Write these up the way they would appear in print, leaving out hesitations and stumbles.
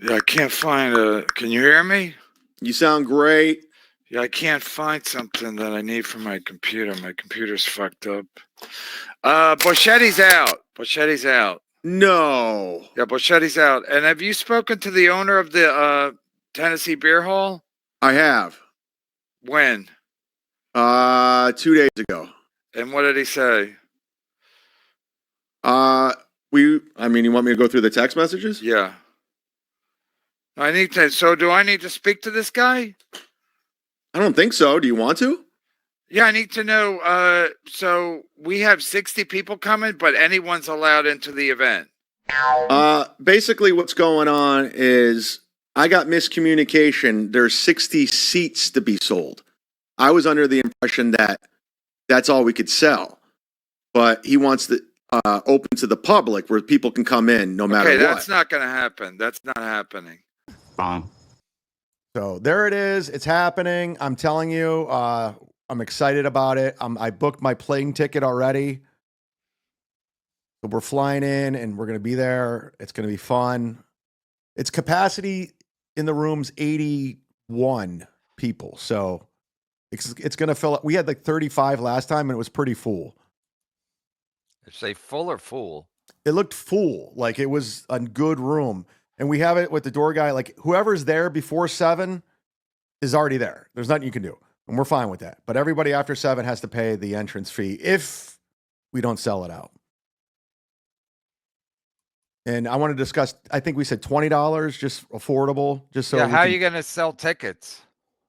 Yeah, I can't find can you hear me? You sound great. Yeah, I can't find something that I need for my computer. My computer's fucked up. Boschetti's out. Boschetti's out. No. Yeah, Boschetti's out. And have you spoken to the owner of the Tennessee Beer Hall? I have. When? 2 days ago. And what did he say? You want me to go through the text messages? Yeah. Do I need to speak to this guy? I don't think so. Do you want to? Yeah, I need to know. So we have 60 people coming, but anyone's allowed into the event. Basically what's going on is I got miscommunication. There's 60 seats to be sold. I was under the impression that that's all we could sell, but he wants to open to the public where people can come in no matter what. Okay, that's not going to happen. That's not happening. Fine. So there it is. It's happening. I'm telling you, I'm excited about it. I booked my plane ticket already. So we're flying in and we're going to be there. It's going to be fun. Its capacity in the room's 81 people. So it's going to fill up. We had like 35 last time and it was pretty full. Say full or full? It looked full. Like it was a good room. And we have it with the door guy. Like whoever's there before 7 is already there. There's nothing you can do. And we're fine with that. But everybody after 7 has to pay the entrance fee if we don't sell it out. And I want to discuss, I think we said $20, just affordable. Just so yeah, how are you going to sell tickets?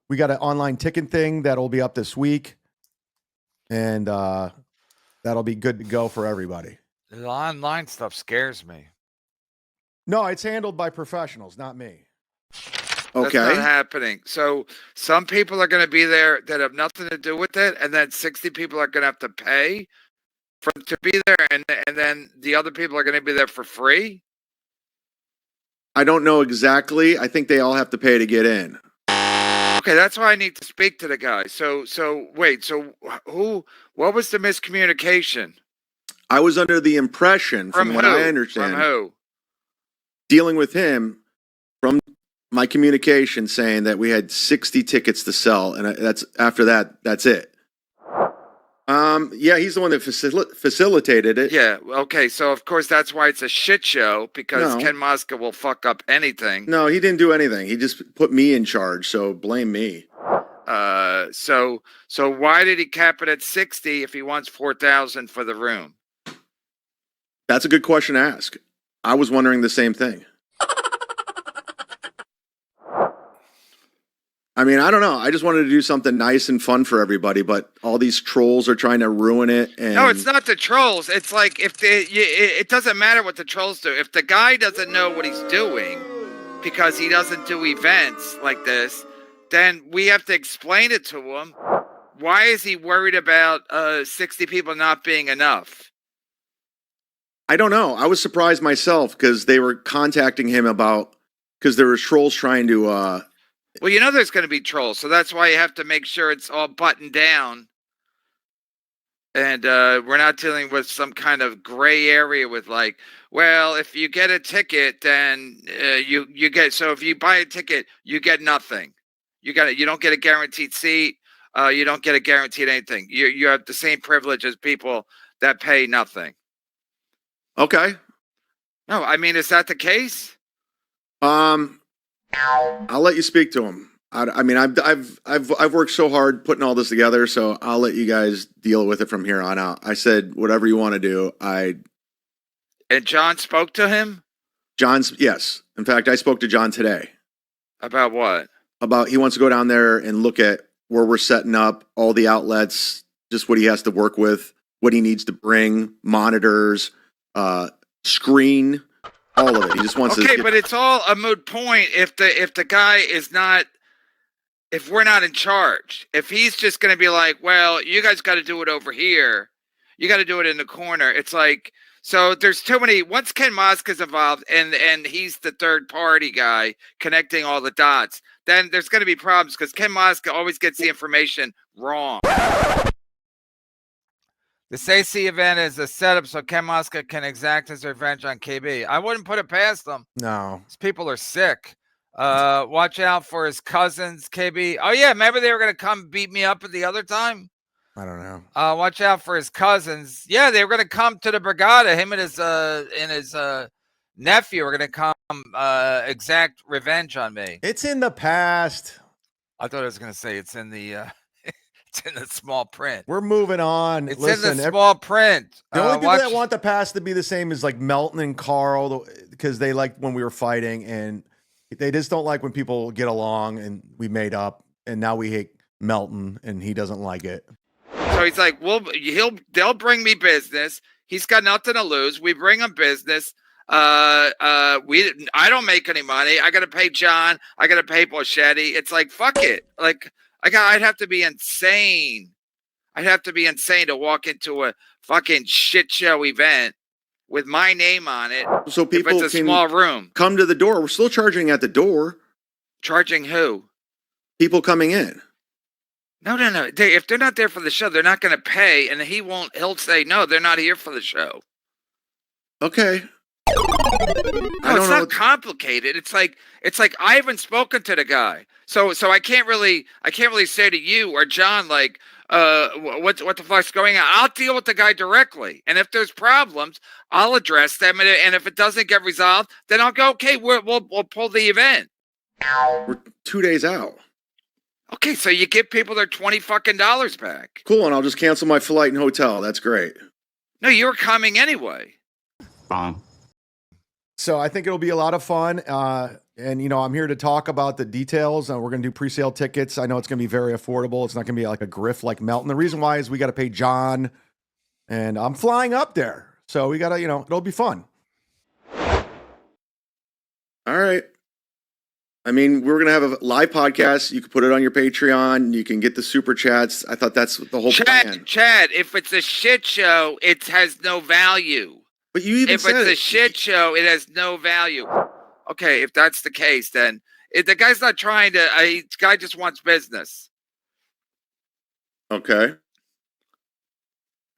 We got an online ticket thing that'll be up this week. And that'll be good to go for everybody. The online stuff scares me. No, it's handled by professionals, not me. Okay. That's not happening. So some people are going to be there that have nothing to do with it, and then 60 people are going to have to pay to be there, and then the other people are going to be there for free? I don't know exactly. I think they all have to pay to get in. Okay, that's why I need to speak to the guy. So wait, so what was the miscommunication? I was under the impression, from what I understand, From who? Dealing with him, from my communication saying that we had 60 tickets to sell, and that's it. Yeah, he's the one that facilitated it. Yeah, okay, so of course that's why it's a shit show, because Ken Mosca will fuck up anything. No, he didn't do anything. He just put me in charge, so blame me. So why did he cap it at 60 if he wants 4,000 for the room? That's a good question to ask. I was wondering the same thing. I mean, I don't know. I just wanted to do something nice and fun for everybody, but all these trolls are trying to ruin it. And no, it's not the trolls. It's like it doesn't matter what the trolls do. If the guy doesn't know what he's doing because he doesn't do events like this, then we have to explain it to him. Why is he worried about 60 people not being enough? I don't know. I was surprised myself because they were contacting him because there were trolls trying to... Well, you know there's going to be trolls, so that's why you have to make sure it's all buttoned down. And we're not dealing with some kind of gray area with like, well, if you get a ticket, then you get... So if you buy a ticket, you get nothing. You don't get a guaranteed seat. You don't get a guaranteed anything. You have the same privilege as people that pay nothing. Okay. No, I mean, is that the case? I'll let you speak to him. I mean, I've worked so hard putting all this together, so I'll let you guys deal with it from here on out. I said whatever you want to do. And John spoke to him? Yes. In fact, I spoke to John today. About what? About he wants to go down there and look at where we're setting up, all the outlets, just what he has to work with, what he needs to bring, monitors, screen, all of it. He just wants to. Okay, but it's all a moot point if the guy is not, if we're not in charge. If he's just going to be like, well, you guys got to do it over here, you got to do it in the corner. It's like, so there's too many. Once Ken Mosca's involved and he's the third party guy connecting all the dots, then there's going to be problems because Ken Mosca always gets the information wrong. The AC event is a setup so Ken Mosca can exact his revenge on KB. I wouldn't put it past them. No. These people are sick. Watch out for his cousins, KB. Oh yeah, remember they were gonna come beat me up at the other time? I don't know. Watch out for his cousins. Yeah, they were gonna come to the Brigada. Him and his nephew are gonna come exact revenge on me. It's in the past. I thought I was gonna say it's in the it's in the small print. We're moving on. It's Listen, in the small print. the only people that want the past to be the same is like Melton and Carl, because they like when we were fighting, and they just don't like when people get along and we made up, and now we hate Melton and he doesn't like it. So he's like, well, they'll bring me business. He's got nothing to lose. We bring him business. I don't make any money. I got to pay John. I got to pay Borschetti. It's like, fuck it. Like, I'd have to be insane. I'd have to be insane to walk into a fucking shit show event with my name on it. So people if it's a small room. Come to the door. We're still charging at the door. Charging who? People coming in. No. If they're not there for the show, they're not going to pay, and he'll say, no, they're not here for the show. Okay. No, it's not complicated. It's like I haven't spoken to the guy, so I can't really say to you or John like, what the fuck's going on. I'll deal with the guy directly, and if there's problems, I'll address them, and if it doesn't get resolved, then I'll go, okay, we'll pull the event. We're 2 days out. Okay, so you give people their $20 fucking back. Cool, and I'll just cancel my flight and hotel. That's great. No, you're coming anyway. Bomb. So I think it'll be a lot of fun. And, you know, I'm here to talk about the details. We're going to do pre-sale tickets. I know it's going to be very affordable. It's not going to be like a grift like Melton. The reason why is we got to pay John, and I'm flying up there. So we got to, you know, it'll be fun. All right. I mean, we're going to have a live podcast. You can put it on your Patreon. You can get the super chats. I thought that's the whole plan. Chad, if it's a shit show, it has no value. But you even if said it's a shit show, it has no value. Okay, if that's the case, then the guy's not trying to. The guy just wants business. Okay.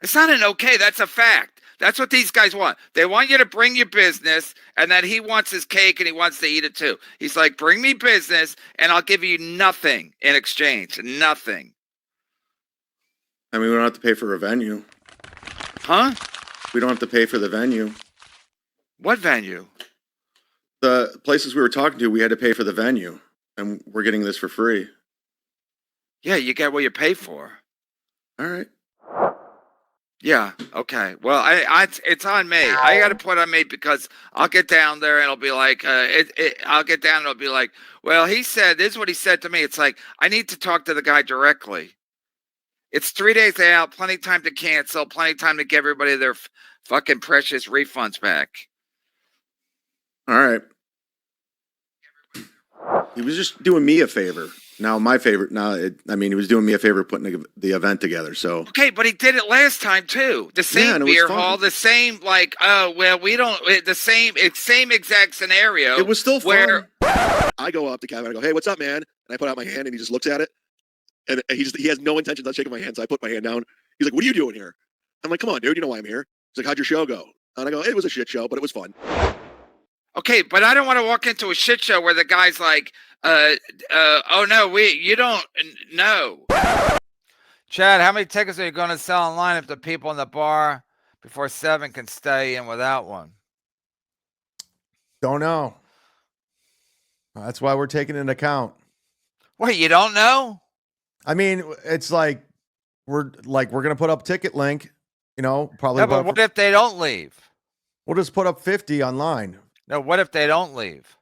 It's not an okay. That's a fact. That's what these guys want. They want you to bring your business, and then he wants his cake and he wants to eat it too. He's like, bring me business, and I'll give you nothing in exchange. Nothing. I mean, we don't have to pay for a venue. Huh? We don't have to pay for the venue. What venue? The places we were talking to, we had to pay for the venue, and we're getting this for free. Yeah, you get what you pay for. All right. Yeah. Okay. Well, it's on me. I got to put on me because I'll get down there and it'll be like, I'll get down and it'll be like, well, he said, this is what he said to me. It's like, I need to talk to the guy directly. It's 3 days out, plenty of time to cancel, plenty of time to give everybody their fucking precious refunds back. All right. He was just doing me a favor. Now, my favorite. He was doing me a favor putting the event together. So okay, but he did it last time too. The same beer hall, the same like. Oh well, we don't. The same exact scenario. It was still fun. Where I go up to Kevin, I go, "Hey, what's up, man?" And I put out my hand, and he just looks at it, and he has no intention of shaking my hand. So I put my hand down. He's like, "What are you doing here?" I'm like, "Come on, dude, you know why I'm here." He's like, "How'd your show go?" And I go, "It was a shit show, but it was fun." Okay, but I don't want to walk into a shit show where the guy's like, oh no, you don't know. Chad, how many tickets are you going to sell online if the people in the bar before 7 can stay in without one? Don't know. That's why we're taking into account. Wait, you don't know? I mean, it's like we're gonna put up ticket link, you know, probably. Yeah, but what if they don't leave? We'll just put up 50 online. No, what if they don't leave?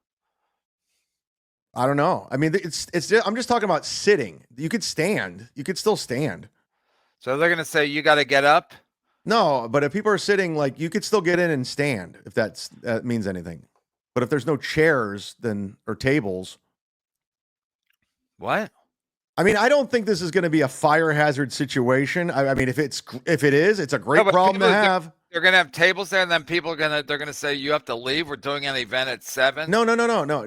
I don't know. I mean, I'm just talking about sitting. You could stand. You could still stand. So they're gonna say you got to get up? No, but if people are sitting, like you could still get in and stand if that means anything. But if there's no chairs or tables. What? I mean, I don't think this is going to be a fire hazard situation. I mean, if it is, it's a great problem to have. They're gonna have tables there, and then they're gonna say you have to leave. We're doing an event at 7. No.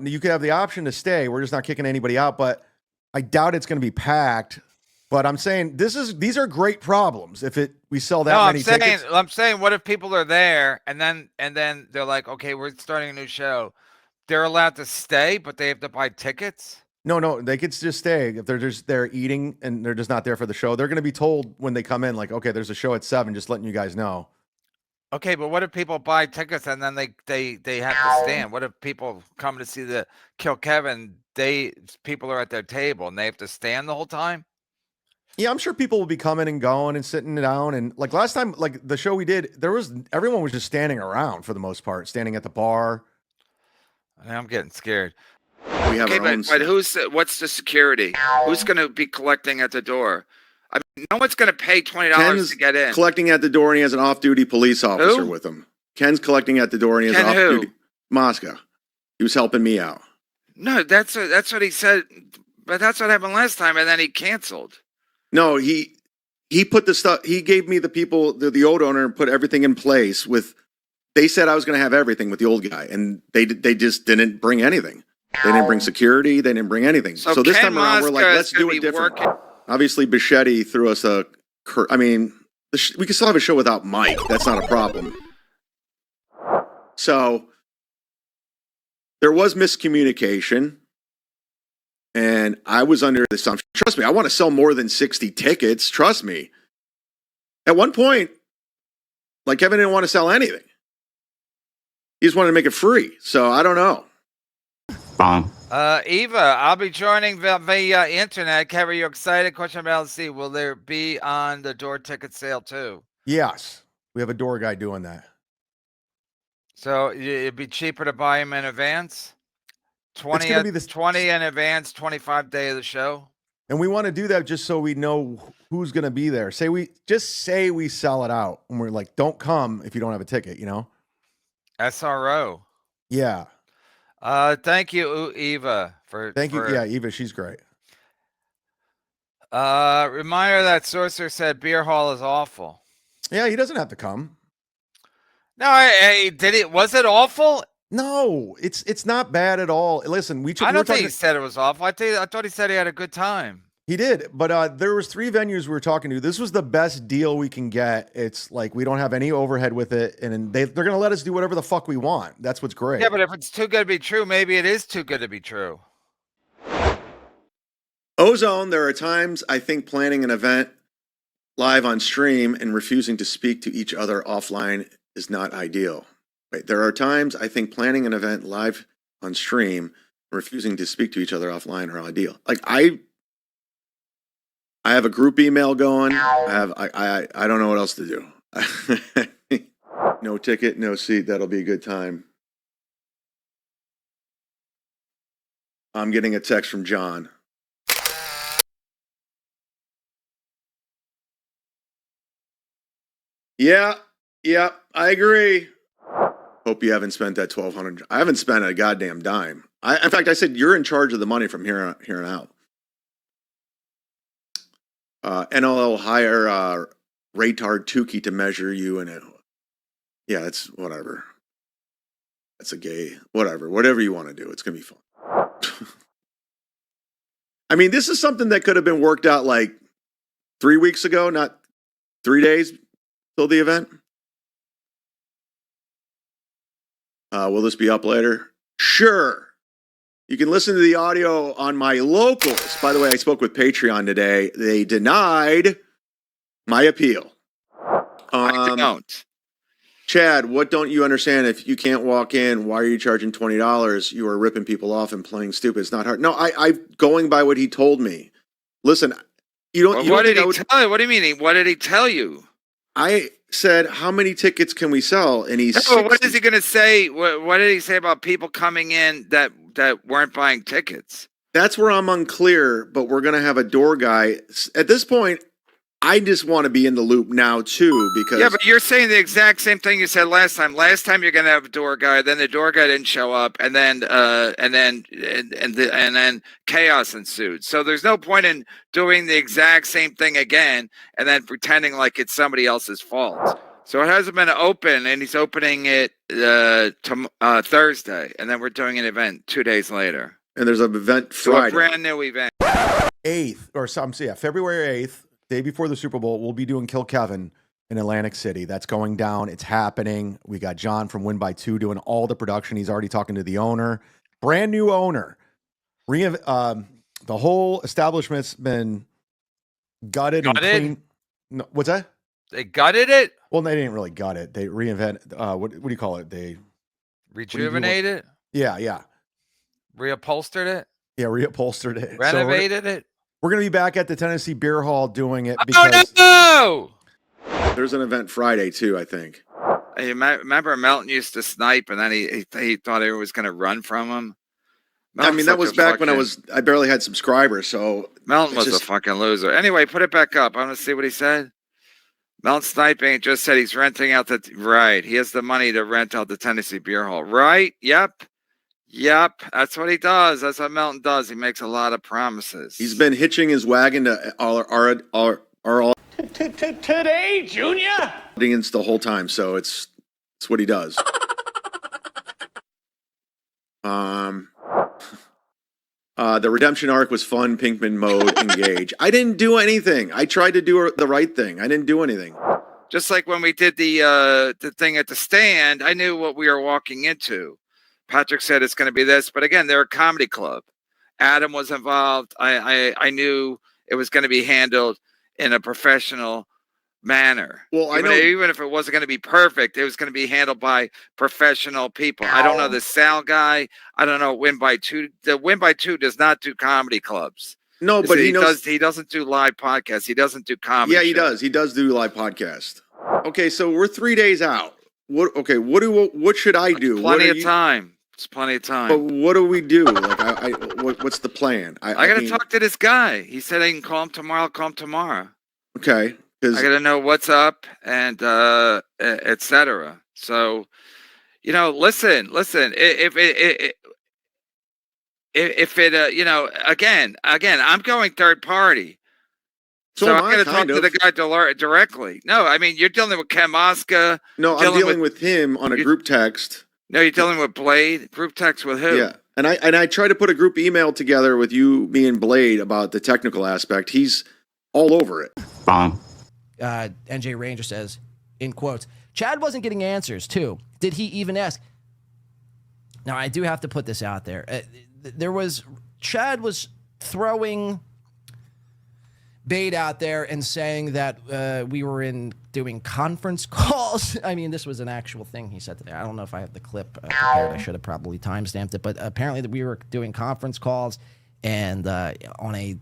You could have the option to stay. We're just not kicking anybody out. But I doubt it's going to be packed. But I'm saying these are great problems. If we sell that No, many tickets. I'm saying, what if people are there and then they're like, okay, we're starting a new show. They're allowed to stay, but they have to buy tickets. No, they could just stay if they're just there eating and they're just not there for the show. They're going to be told when they come in, like, okay, there's a show at 7, just letting you guys know. Okay, but what if people buy tickets and then they have to stand? What if people come to see the Kill Kevin? People are at their table and they have to stand the whole time. Yeah, I'm sure people will be coming and going and sitting down. And like last time, like the show we did, everyone was just standing around for the most part, standing at the bar. I'm getting scared. We have Okay, our own. but what's the security? Who's going to be collecting at the door? I mean, no one's going to pay $20 to get in. Collecting at the door, and he has an off-duty police officer with him. Ken's collecting at the door, and he has an off-duty. Moscow. He was helping me out. No, that's what he said. But that's what happened last time, and then he canceled. No, he put the stuff. He gave me the people, the old owner, and put everything in place. They said I was going to have everything with the old guy, and they just didn't bring anything. They didn't bring security. They didn't bring anything. So this time around, we're like, let's do it different. Obviously, Bichetti threw us a. I mean, we can still have a show without Mike. That's not a problem. So there was miscommunication. And I was under the assumption, trust me, I want to sell more than 60 tickets. Trust me. At one point, like Kevin didn't want to sell anything. He just wanted to make it free. So I don't know. Bomb. Eva, I'll be joining via internet. Kevin, are you excited? Question about LC. Will there be on the door ticket sale too? Yes. We have a door guy doing that. So it'd be cheaper to buy them in advance? 20 gonna be this- 20 in advance, 25 day of the show. And we want to do that just so we know who's going to be there. Say we sell it out and we're like, don't come if you don't have a ticket, you know? SRO. Yeah. Thank you, Eva. Thank you. Yeah, Eva, she's great. Reminder that Sorcerer said beer hall is awful. Yeah, he doesn't have to come. No, was it awful? No, it's not bad at all. Listen, I don't think he said it was awful. I thought he said he had a good time. He did, but there was 3 venues we were talking to. This was the best deal we can get. It's like we don't have any overhead with it, and they're going to let us do whatever the fuck we want. That's what's great. Yeah, but if it's too good to be true, maybe it is too good to be true. Ozone, there are times I think planning an event live on stream and refusing to speak to each other offline is not ideal. Right? There are times I think planning an event live on stream and refusing to speak to each other offline are ideal. Like I have a group email going. I don't know what else to do. No ticket, no seat. That'll be a good time. I'm getting a text from John. Yeah, I agree. Hope you haven't spent that $1,200. I haven't spent a goddamn dime. In fact, I said you're in charge of the money from here on out. NLL will hire Raytard Tukey to measure you, and yeah, that's whatever. That's a gay whatever you want to do. It's gonna be fun. I mean, this is something that could have been worked out like 3 weeks ago, not 3 days till the event. Will this be up later? Sure. You can listen to the audio on my locals. By the way, I spoke with Patreon today. They denied my appeal. I don't. Chad, what don't you understand? If you can't walk in, why are you charging $20? You are ripping people off and playing stupid. It's not hard. No, I'm going by what he told me. Listen, you don't. What did he tell you? What do you mean? What did he tell you? I said, how many tickets can we sell? And he's. No, what is he going to say? What did he say about people coming in that weren't buying tickets? That's where I'm unclear, but we're going to have a door guy. At this point, I just want to be in the loop now, too, because... Yeah, but you're saying the exact same thing you said last time. Last time you're going to have a door guy, then the door guy didn't show up, and then chaos ensued. So there's no point in doing the exact same thing again and then pretending like it's somebody else's fault. So it hasn't been open, and he's opening it Thursday, and then we're doing an event 2 days later. And there's an event So Friday. a brand new event. 8th or something. Yeah, February 8th, day before the Super Bowl, we'll be doing Kill Kevin in Atlantic City. That's going down. It's happening. We got John from WB2 doing all the production. He's already talking to the owner. Brand new owner. The whole establishment's been gutted and clean. No, what's that? They gutted it? Well, they didn't really gut it. They reinvent. What do you call it? They rejuvenate it? Yeah. Reupholstered it? Yeah, reupholstered it. Renovated it? We're going to be back at the Tennessee Beer Hall doing it because... Oh, no! There's an event Friday too, I think. Hey, remember Melton used to snipe, and then he thought everyone was going to run from him. I mean, that was back when I barely had subscribers, so... Melton was a fucking loser. Anyway, put it back up. I want to see what he said. Melton sniping just said he's renting out the... Right. He has the money to rent out the Tennessee Beer Hall. Right? Yep. That's what he does. That's what Melton does. He makes a lot of promises. He's been hitching his wagon to our Today, Junior? audience the whole time, so it's what he does. The redemption arc was fun. Pinkman mode, engage. I didn't do anything. I tried to do the right thing. I didn't do anything. Just like when we did the thing at the stand, I knew what we were walking into. Patrick said it's going to be this, but again, they're a comedy club. Adam was involved. I knew it was going to be handled in a professional manner. Well, I know even if it wasn't going to be perfect, it was going to be handled by professional people. I don't know the Sal guy. I don't know WB2. The WB2 does not do comedy clubs. No, but he knows he doesn't do live podcasts. He doesn't do comedy. Yeah, he does. He does do live podcast. Okay, so we're 3 days out. What should I do? Plenty of time. It's plenty of time. But what do we do? Like, what's the plan? I got to talk to this guy. He said I can call him tomorrow. I'll call him tomorrow. Okay. I got to know what's up and etc. So, listen. If it, again, I'm going third party. So I'm going to talk to the guy directly. No, I mean, you're dealing with Ken Mosca. No, I'm dealing with him on a group text. No, you're dealing with Blade. Group text with who? Yeah, and I tried to put a group email together with you, me, and Blade about the technical aspect. He's all over it. Bomb. NJ Ranger says, in quotes, Chad wasn't getting answers, too. Did he even ask? Now, I do have to put this out there. Chad was throwing bait out there and saying that we were doing conference calls. I mean, this was an actual thing he said today. I don't know if I have the clip prepared. I should have probably timestamped it. But apparently that we were doing conference calls and on a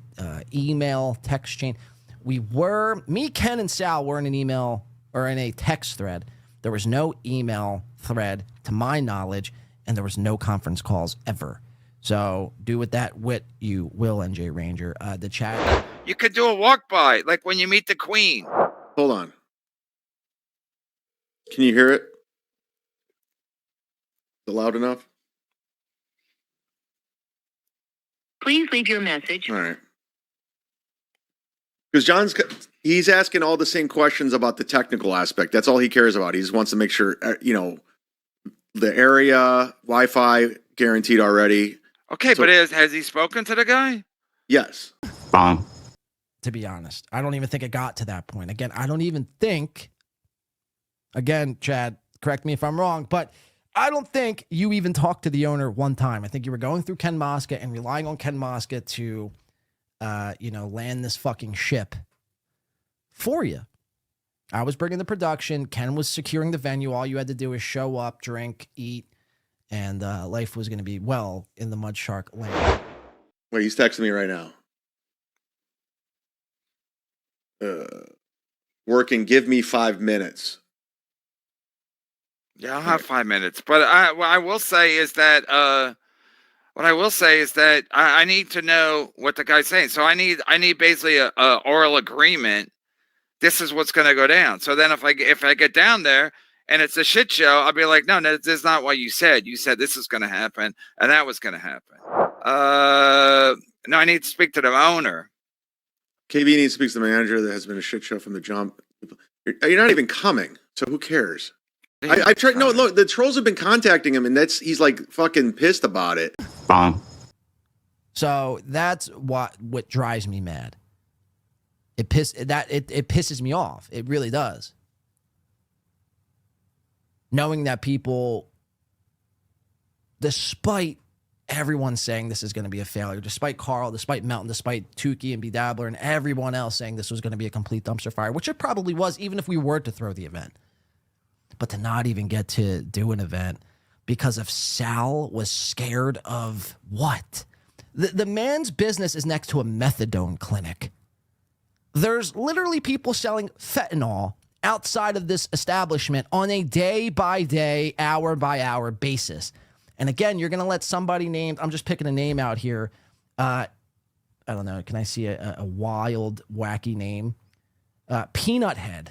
email text chain. Me, Ken, and Sal were in an email or in a text thread. There was no email thread, to my knowledge, and there was no conference calls ever. So do with that what you will, NJ Ranger. The chat. You could do a walk by, like when you meet the Queen. Hold on. Can you hear it? Is it loud enough? Please leave your message. All right. Because he's asking all the same questions about the technical aspect. That's all he cares about. He just wants to make sure, the area, Wi-Fi guaranteed already. Okay, but has he spoken to the guy? Yes. Bomb. To be honest, I don't even think it got to that point. Again, I don't even think, Chad, correct me if I'm wrong, but I don't think you even talked to the owner one time. I think you were going through Ken Mosca and relying on Ken Mosca to, land this fucking ship for you. I was bringing the production. Ken was securing the venue. All you had to do is show up, drink, eat, and life was going to be well in the Mud Shark land. Wait, he's texting me right now. Working, give me 5 minutes. Yeah, I'll have 5 minutes. But what I will say is that I need to know what the guy's saying. So I need basically a oral agreement. This is what's going to go down. So then if I get down there and it's a shit show, I'll be like, no, this is not what you said. You said this is going to happen and that was going to happen. No, I need to speak to the owner. KB needs to speak to the manager. That has been a shit show from the jump. You're not even coming, so who cares? I tried. No, look, the trolls have been contacting him, and he's like fucking pissed about it. Bomb. So that's what drives me mad. It pisses me off. It really does. Knowing that people, despite everyone saying this is going to be a failure, despite Carl, despite Melton, despite Tukey and B Dabbler and everyone else saying this was going to be a complete dumpster fire, which it probably was, even if we were to throw the event. But to not even get to do an event because of Sal was scared of what? The man's business is next to a methadone clinic. There's literally people selling fentanyl outside of this establishment on a day-by-day, hour-by-hour basis. And again, you're going to let somebody named, I'm just picking a name out here. I don't know. Can I see a wild, wacky name? Peanut Head.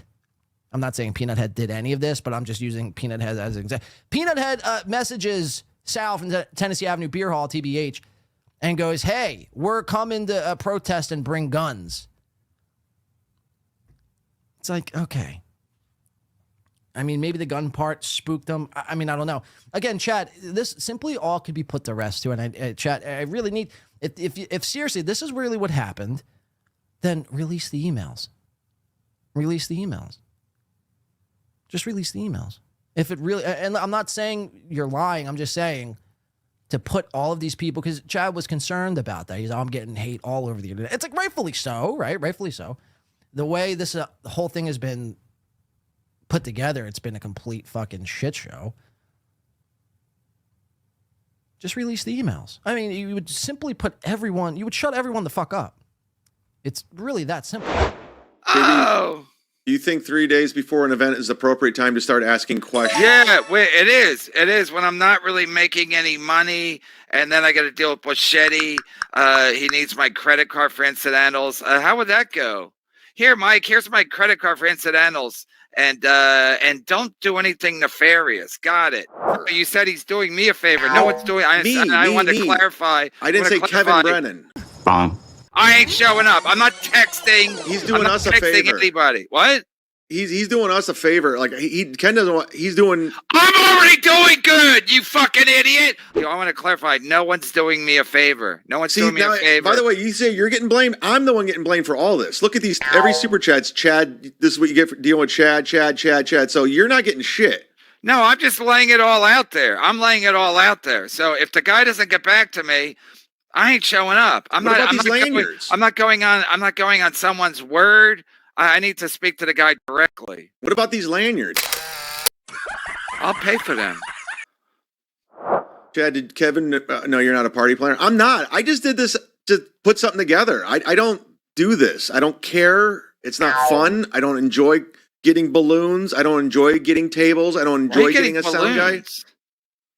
I'm not saying Peanut Head did any of this, but I'm just using Peanut Head as an example. Peanut Head messages Sal from the Tennessee Avenue Beer Hall, TBH, and goes, hey, we're coming to protest and bring guns. It's like, okay. I mean, maybe the gun part spooked them. I mean, I don't know. Again, Chad, this simply all could be put to rest too. And Chad, I really need, if seriously, this is really what happened, then release the emails. Release the emails. Just release the emails. If it really, and I'm not saying you're lying. I'm just saying to put all of these people, because Chad was concerned about that. He's, I'm getting hate all over the internet. It's like rightfully so, right? Rightfully so. The way this the whole thing has been put together, it's been a complete fucking shit show. Just release the emails. I mean, you would simply put everyone, you would shut everyone the fuck up. It's really that simple. Oh. Do you think 3 days before an event is the appropriate time to start asking questions? Yeah, it is. It is when I'm not really making any money, and then I got to deal with Boschetti. He needs my credit card for incidentals. How would that go? Here, Mike. Here's my credit card for incidentals, and don't do anything nefarious. Got it. You said he's doing me a favor. No one's doing. I wanted to clarify. I didn't say Kevin Brennan. Bomb. I ain't showing up. I'm not texting. He's doing us a texting favor. Anybody? What? He's doing us a favor. Like Ken doesn't want. He's doing. I'm already doing good. You fucking idiot. I want to clarify. No one's doing me a favor. No one's doing me a favor. By the way, you say you're getting blamed. I'm the one getting blamed for all this. Look at these. Every super chat's Chad. This is what you get for dealing with Chad. So you're not getting shit. No, I'm just laying it all out there. I'm laying it all out there. So if the guy doesn't get back to me, I ain't showing up. I'm not going on someone's word. I need to speak to the guy directly. What about these lanyards? I'll pay for them. Chad, did Kevin? No, you're not a party planner. I'm not. I just did this to put something together. I don't do this. I don't care. It's not fun. I don't enjoy getting balloons. I don't enjoy getting tables. I don't enjoy getting a sound guy.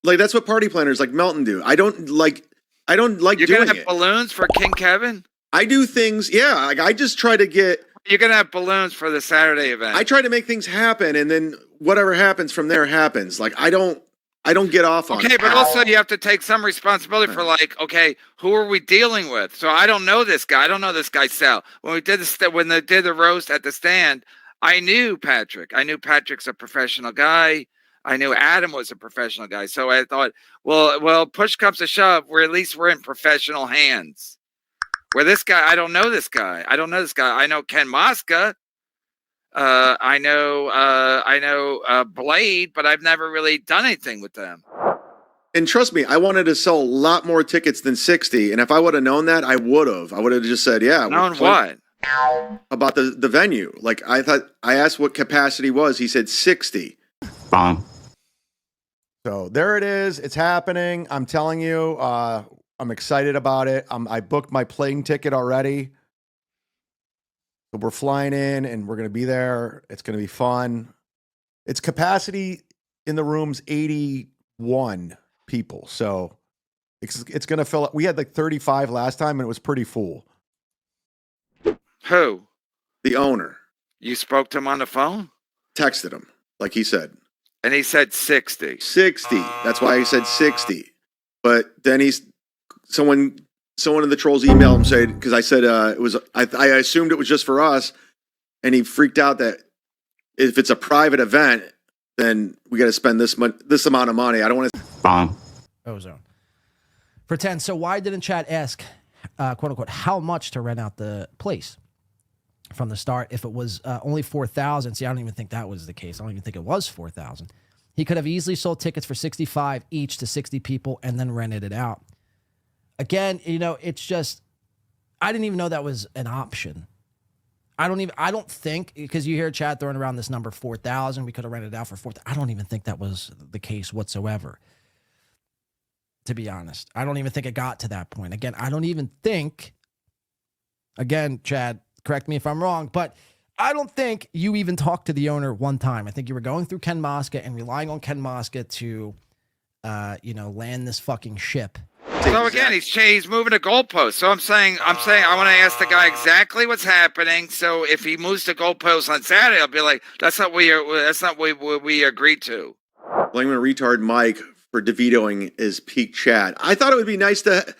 Like that's what party planners like Melton do. I don't like You're doing gonna have it. balloons for King Kevin? I do things. Yeah, like I just try to get. You're gonna have balloons for the Saturday event. I try to make things happen, and then whatever happens from there happens. Like I don't get off on. Okay, but also you have to take some responsibility for like, okay, who are we dealing with? So I don't know this guy. I don't know this guy Sal. When they did the roast at the stand, I knew Patrick. I knew Patrick's a professional guy. I knew Adam was a professional guy. So I thought, well, push comes to shove, we're in professional hands. Where this guy, I don't know this guy. I know Ken Mosca. I know Blade, but I've never really done anything with them. And trust me, I wanted to sell a lot more tickets than 60. And if I would have known that, I would have. I would have just said, yeah. Known what? About the venue. Like I asked what capacity was. He said 60. Bomb. So there it is. It's happening. I'm telling you, I'm excited about it. I booked my plane ticket already. So we're flying in and we're going to be there. It's going to be fun. Its capacity in the room's 81 people. So it's going to fill up. We had like 35 last time and it was pretty full. Who? The owner. You spoke to him on the phone? Texted him, like he said. And he said 60. 60. That's why he said 60. But then someone of the trolls emailed him said, because I said it was, I assumed it was just for us, and he freaked out that if it's a private event, then we got to spend this amount of money. I don't want to. Bomb. Ozone. For 10. So why didn't Chad ask, quote unquote, how much to rent out the place from the start? If it was only 4,000, see, I don't even think that was the case. I don't even think it was 4,000. He could have easily sold tickets for 65 each to 60 people and then rented it out. Again, it's just, I didn't even know that was an option. I don't think, because you hear Chad throwing around this number 4,000, we could have rented it out for 4,000. I don't even think that was the case whatsoever, to be honest. I don't even think it got to that point. Again, I don't even think, Chad, correct me if I'm wrong, but I don't think you even talked to the owner one time. I think you were going through Ken Mosca and relying on Ken Mosca to, land this fucking ship. So again, he's moving the goalpost. So I'm saying I want to ask the guy exactly what's happening. So if he moves the goalpost on Saturday, I'll be like, that's not what we agreed to. Blaming retard Mike for DeVitoing is peak Chad. I thought it would be nice to,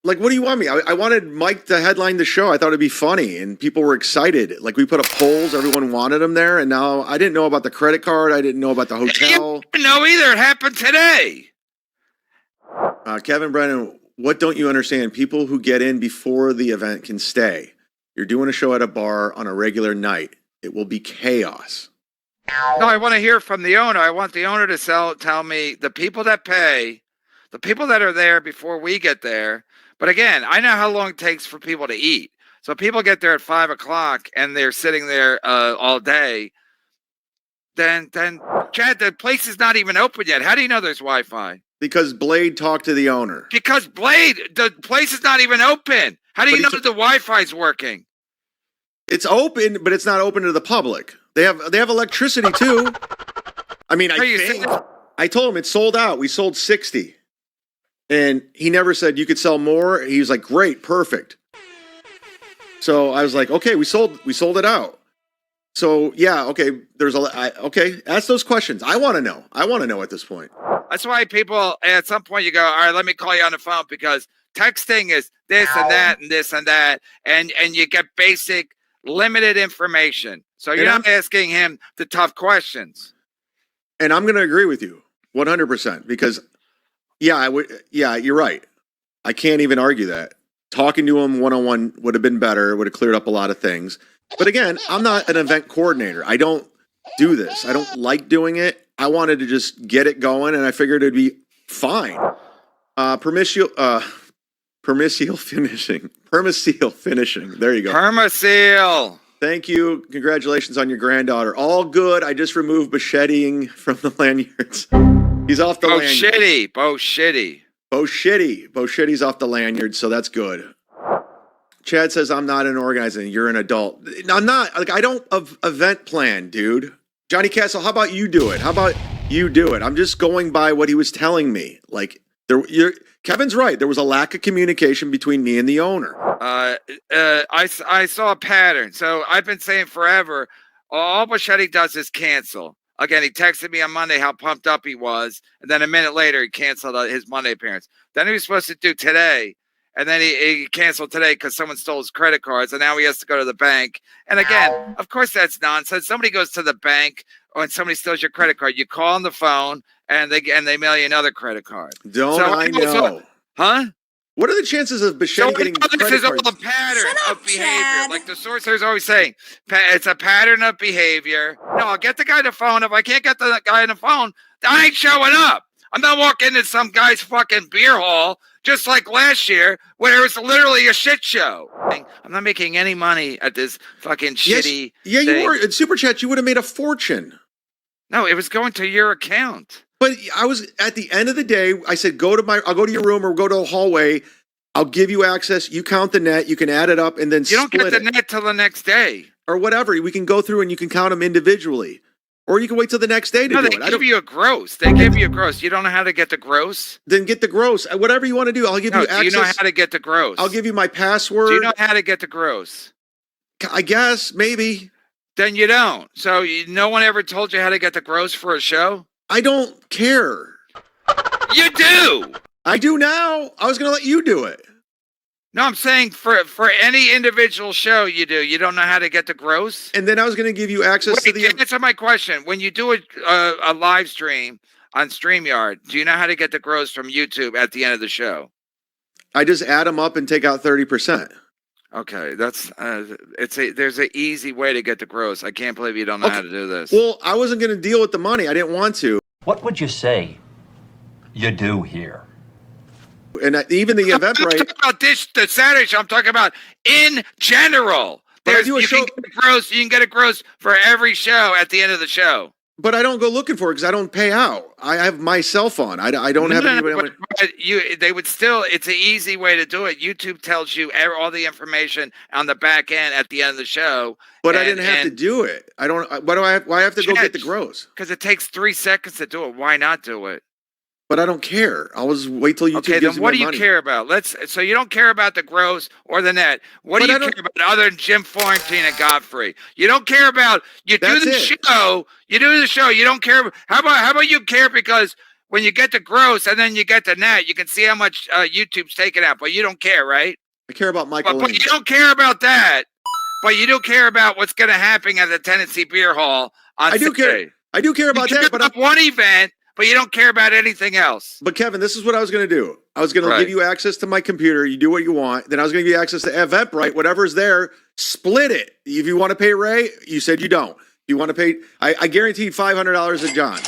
like, what do you want me? I wanted Mike to headline the show. I thought it'd be funny, and people were excited. Like, we put up polls, everyone wanted him there, and now I didn't know about the credit card. I didn't know about the hotel. You didn't know either. It happened today. Kevin Brennan, what don't you understand? People who get in before the event can stay. You're doing a show at a bar on a regular night. It will be chaos. No, I want to hear from the owner. I want the owner to tell me the people that pay, the people that are there before we get there. But again, I know how long it takes for people to eat. So people get there at 5 o'clock and they're sitting there all day. Then Chad, the place is not even open yet. How do you know there's Wi-Fi? Because Blade talked to the owner. Because Blade, the place is not even open. How do you know that the Wi-Fi's working? It's open, but it's not open to the public. They have electricity too. I mean, I told him it's sold out. We sold 60. And he never said you could sell more. He was like, great, perfect. So I was like, okay, we sold it out. So yeah, okay, okay, ask those questions. I want to know at this point. That's why people, at some point you go, all right, let me call you on the phone, because texting is this and that and this and that. And you get basic, limited information. So you're not asking him the tough questions. And I'm going to agree with you 100%, because you're right. I can't even argue that. Talking to him one-on-one would have been better. Would have cleared up a lot of things. But again, I'm not an event coordinator. I don't do this. I don't like doing it. I wanted to just get it going, and I figured it'd be fine. Permissial finishing. There you go. Permaseal. Thank you. Congratulations on your granddaughter. All good. I just removed macheting from the lanyards. He's off the lanyard. Bo shitty. Bo Shitty's off the lanyard, so that's good. Chad says, I'm not an organizer. You're an adult. I'm not. Like, I don't event plan, dude. Johnny Castle, how about you do it? I'm just going by what he was telling me. Like, Kevin's right. There was a lack of communication between me and the owner. I saw a pattern. So I've been saying forever, all Bichetti does is cancel. Again, he texted me on Monday how pumped up he was, and then a minute later he canceled his Monday appearance. Then he was supposed to do today, and then he canceled today because someone stole his credit cards, and now he has to go to the bank. And again, of course that's nonsense. Somebody goes to the bank, or when somebody steals your credit card, you call on the phone, and they mail you another credit card. I know? Huh? What are the chances of Bichetti getting credit cards? This is all a pattern of behavior. Chad. Like the sorcerer's always saying, it's a pattern of behavior. No, I'll get the guy on the phone. If I can't get the guy on the phone, I ain't showing up. I'm not walking into some guy's fucking beer hall, just like last year, where it was literally a shit show. I'm not making any money at this fucking shitty Yeah, thing. you were. In Super Chat, you would have made a fortune. No, it was going to your account. But I was, at the end of the day, I said, I'll go to your room or go to a hallway. I'll give you access. You count the net. You can add it up and then you don't get the net till the next day. Or whatever. We can go through and you can count them individually. Or you can wait till the next day to do it. They give you a gross. They give you a gross. You don't know how to get the gross? Then get the gross. Whatever you want to do. I'll give you access. Do you know how to get the gross? I'll give you my password. Do you know how to get the gross? I guess. Maybe. Then you don't. So no one ever told you how to get the gross for a show? I don't care. You do. I do now. I was going to let you do it. No, I'm saying for any individual show you do, you don't know how to get the gross? And then I was going to give you access to the... Answer my question. When you do a live stream, on StreamYard. Do you know how to get the gross from YouTube at the end of the show? I just add them up and take out 30%. Okay, that's there's an easy way to get the gross. I can't believe you don't know how to do this. Well, I wasn't going to deal with the money. I didn't want to. What would you say you do here? And even the I'm not Eventbrite. talking about the Saturday show. I'm talking about in general. But I do a you show. can get a gross. You can get a gross for every show at the end of the show. But I don't go looking for it because I don't pay out. I have my cell phone. I don't have anybody. But they would still. It's an easy way to do it. YouTube tells you all the information on the back end at the end of the show. But I didn't have to do it. I don't. Why do I? Why I have to go get the gross? Because it takes 3 seconds to do it. Why not do it? But I don't care. I'll just wait till YouTube Okay, gives then me what my do you money. care about? So you don't care about the gross or the net. What do you care about other than Jim Florentine and Godfrey? You don't care about you do the show. You do the show. You don't care. How about you care because when you get the gross and then you get the net, you can see how much YouTube's taking out, but you don't care, right? I care about Michael. But you don't care about that. But you do care about what's going to happen at the Tennessee Beer Hall on Saturday. I do care about that. But one event. But you don't care about anything else. But Kevin, this is what I was going to do. I was going to give you access to my computer. You do what you want. Then I was going to give you access to Eventbrite. Whatever's there, split it. If you want to pay Ray, you said you don't. If you want to pay, I guaranteed $500 to John.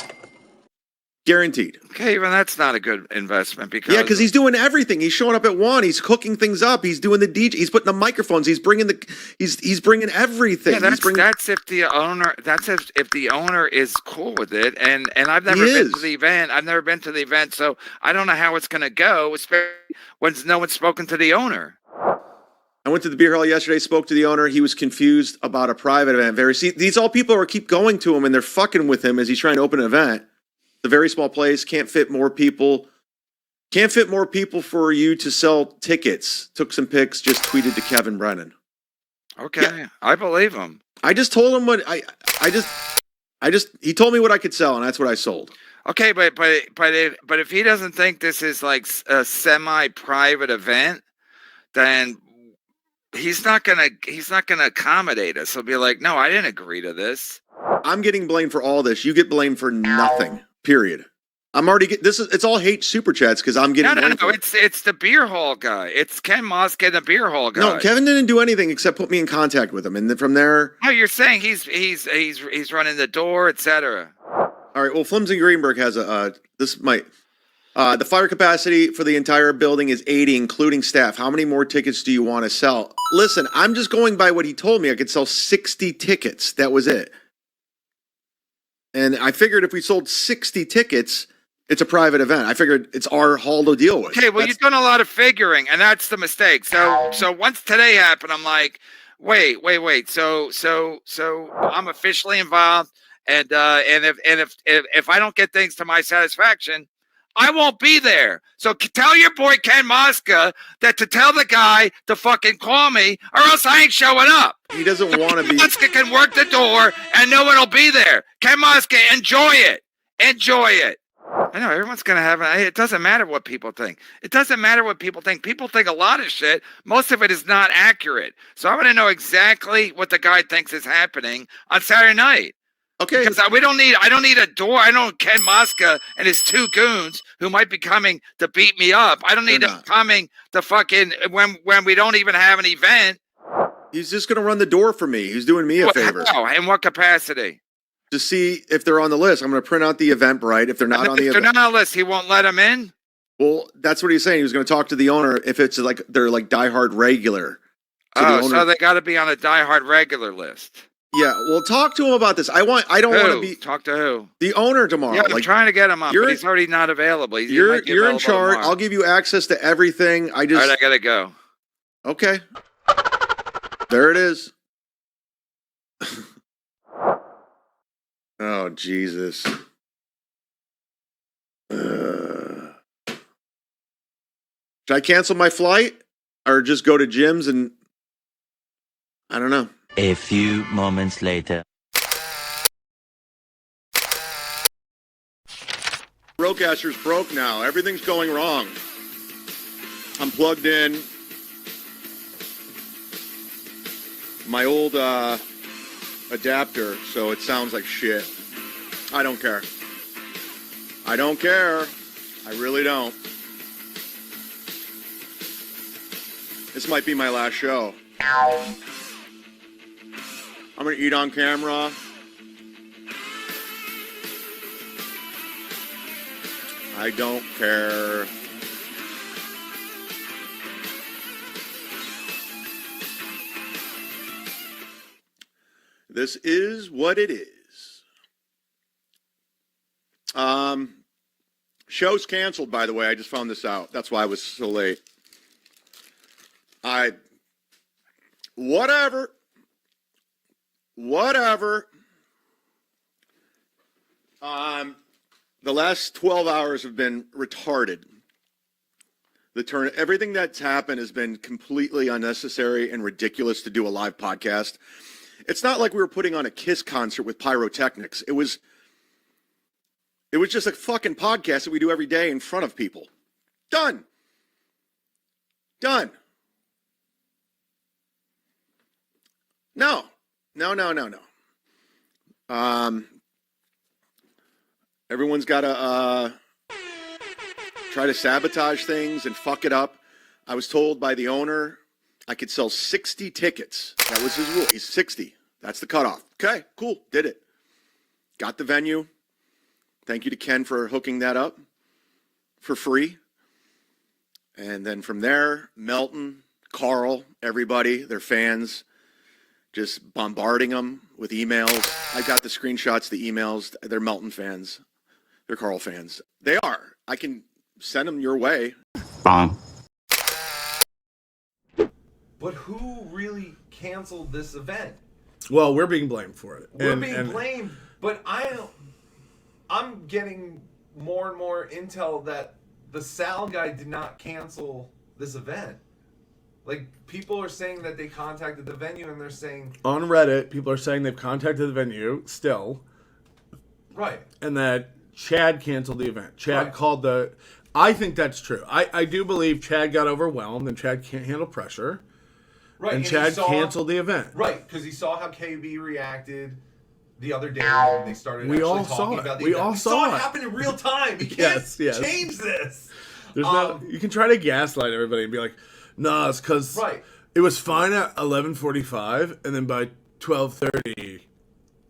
Guaranteed. Okay, even that's not a good investment because because he's doing everything. He's showing up at 1. He's cooking things up. He's doing the DJ. He's putting the microphones. He's bringing he's bringing everything. Yeah, that's if the owner is cool with it. And I've never been to the event. I've never been to the event, so I don't know how it's going to go, especially when no one's spoken to the owner. I went to the beer hall yesterday, spoke to the owner. He was confused about a private event. These all people keep going to him and they're fucking with him as he's trying to open an event. It's a very small place. Can't fit more people. Can't fit more people for you to sell tickets. Took some pics. Just tweeted to Kevin Brennan. Okay, Yeah. I believe him. I just told him what he told me what I could sell, and that's what I sold. Okay, but if he doesn't think this is like a semi-private event, then he's not gonna accommodate us. He'll be like, no, I didn't agree to this. I'm getting blamed for all this. You get blamed for nothing. Period. I'm already it's all hate super chats because I'm getting blamed for it. It's the beer hall guy. It's Ken Moska, the beer hall guy. No, Kevin didn't do anything except put me in contact with him, and then from there. No, you're saying he's running the door, etc. All right. Well, Flimsy Greenberg has the fire capacity for the entire building is 80, including staff. How many more tickets do you want to sell? Listen, I'm just going by what he told me. I could sell 60 tickets. That was it. And I figured if we sold 60 tickets, it's a private event. I figured it's our hall to deal with. Okay, well, you've done a lot of figuring, and that's the mistake. So once today happened, I'm like, wait. So I'm officially involved, and if I don't get things to my satisfaction, I won't be there. So tell your boy Ken Moska that to tell the guy to fucking call me, or else I ain't showing up. He doesn't want to be. Moska can work the door, and no one will be there. Ken Moska, enjoy it. Enjoy it. I know everyone's gonna have it. It doesn't matter what people think. It doesn't matter what people think. People think a lot of shit. Most of it is not accurate. So I want to know exactly what the guy thinks is happening on Saturday night. Okay. Because I don't need a door. I know Ken Moska and his 2 goons who might be coming to beat me up. I don't need them coming to fucking when we don't even have an event. He's just going to run the door for me. He's doing me a favor. How? In what capacity? To see if they're on the list. I'm going to print out the Eventbrite. If they're not on the If event. they're not on the list, he won't let them in? Well, that's what he's saying. He was going to talk to the owner if it's like they're like diehard regular. So they got to be on a diehard regular list. Yeah, well, talk to him about this. I don't want to be talk to who? The owner tomorrow. Yeah, I'm trying to get him on, but he's already not available. You're in charge. Tomorrow. I'll give you access to everything. All right, I gotta go. Okay. There it is. Oh Jesus. Should I cancel my flight or just go to Jim's and I don't know. A few moments later. Broadcaster's broke now. Everything's going wrong. I'm plugged in. My old adapter, so it sounds like shit. I don't care. I don't care. I really don't. This might be my last show. I'm going to eat on camera. I don't care. This is what it is. Show's canceled, by the way. I just found this out. That's why I was so late. Whatever. The last 12 hours have been retarded. Everything that's happened has been completely unnecessary and ridiculous to do a live podcast. It's not like we were putting on a Kiss concert with pyrotechnics. It was just a fucking podcast that we do every day in front of people. Done. No. Everyone's got to try to sabotage things and fuck it up. I was told by the owner I could sell 60 tickets. That was his rule. He's 60. That's the cutoff. Okay, cool. Did it. Got the venue. Thank you to Ken for hooking that up for free. And then from there, Melton, Carl, everybody, their fans, just bombarding them with emails. I got the screenshots, the emails. They're Melton fans. They're Carl fans. They are. I can send them your way. Wrong. But who really canceled this event? Well, we're being blamed for it. We're being blamed, but I'm getting more and more intel that the Sal guy did not cancel this event. Like, people are saying that they contacted the venue, and they're saying... On Reddit, people are saying they've contacted the venue still. Right. And that Chad canceled the event. Chad called the... I think that's true. I do believe Chad got overwhelmed, and Chad can't handle pressure. Right. And Chad canceled the event. Right, because he saw how KB reacted the other day when they started We all talking saw it. about the We event. all We saw it it. happen in real time. You can't Yes. change this. There's no... You can try to gaslight everybody and be like, no, it's because it was fine at 11:45, and then by 12:30,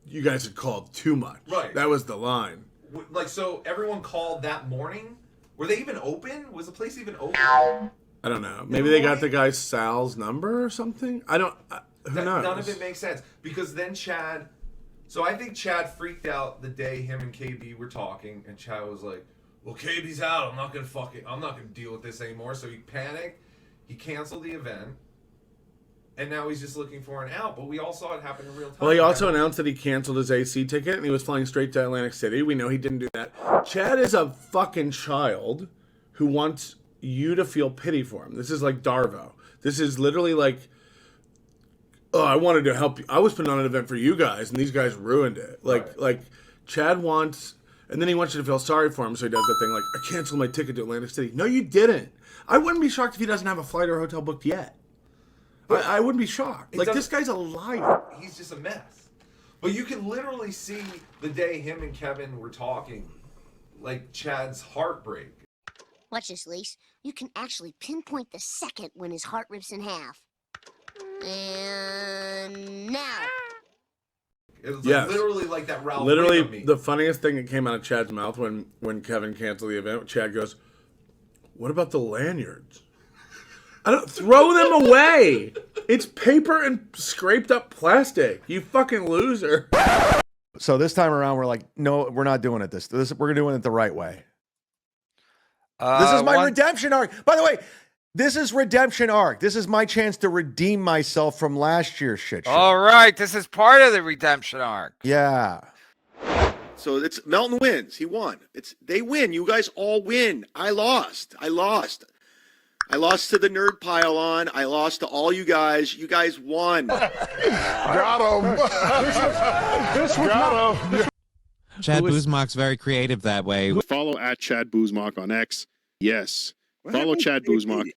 you guys had called too much. Right. That was the line. Like, so everyone called that morning? Were they even open? Was the place even open? I don't know. Maybe they got the guy Sal's number or something? I don't... who knows? None of it makes sense. Because then Chad... So I think Chad freaked out the day him and KB were talking, and Chad was like, well, KB's out. I'm not going to deal with this anymore. So he panicked. He canceled the event. And now he's just looking for an out. But we all saw it happen in real time. Well, he also announced that he canceled his AC ticket and he was flying straight to Atlantic City. We know he didn't do that. Chad is a fucking child who wants you to feel pity for him. This is like Darvo. This is literally like, oh, I wanted to help you. I was putting on an event for you guys and these guys ruined it. Like Chad wants, and then he wants you to feel sorry for him. So he does that thing like, I canceled my ticket to Atlantic City. No, you didn't. I wouldn't be shocked if he doesn't have a flight or a hotel booked yet. I wouldn't be shocked. Like, this guy's a liar. He's just a mess. But you can literally see the day him and Kevin were talking, like Chad's heartbreak. Watch this, Lise. You can actually pinpoint the second when his heart rips in half. And now. It was literally like that Ralph Literally, Wiggum meme. the funniest thing that came out of Chad's mouth when Kevin canceled the event, Chad goes, what about the lanyards? I don't throw them away. It's paper and scraped up plastic. You fucking loser. So this time around, we're like, no, we're not doing it. We're doing it the right way. This is my redemption arc. By the way, this is redemption arc. This is my chance to redeem myself from last year's shit show. All right, this is part of the redemption arc. Yeah. So it's Melton wins. He won. They win. You guys all win. I lost. I lost to the nerd pile-on. I lost to all you guys. You guys won. Got him. Got him. Chad Zumock's very creative that way. Follow at Chad Zumock on X. Yes. Follow Chad Zumock